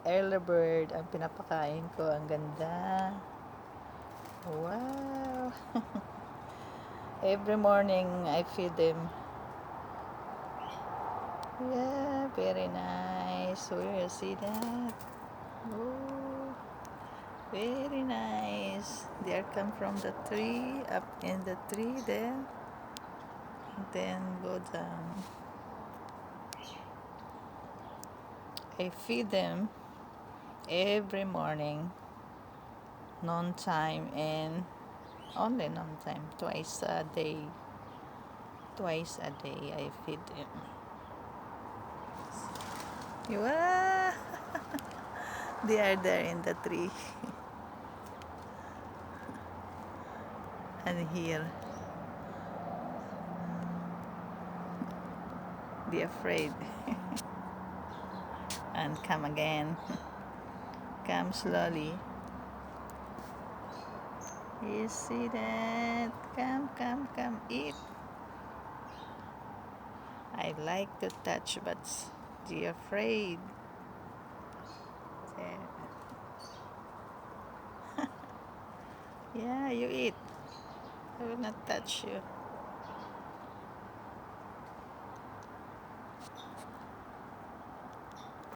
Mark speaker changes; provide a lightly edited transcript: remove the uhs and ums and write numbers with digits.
Speaker 1: early bird ang pinapakain ko. Ang ganda. Wow. Every morning I feed them. Yeah, very nice. Where you see that? Oh, very nice. They are come from the tree, up in the tree there, then go down. I feed them every morning, noon time, and only noon time, twice a day. Twice a day I feed them. Wow! They are there in the tree. And here, they afraid. And come again. Come slowly. You see that? Come, come, come, eat. I like to touch, but they afraid. Yeah, you eat. I will not touch you.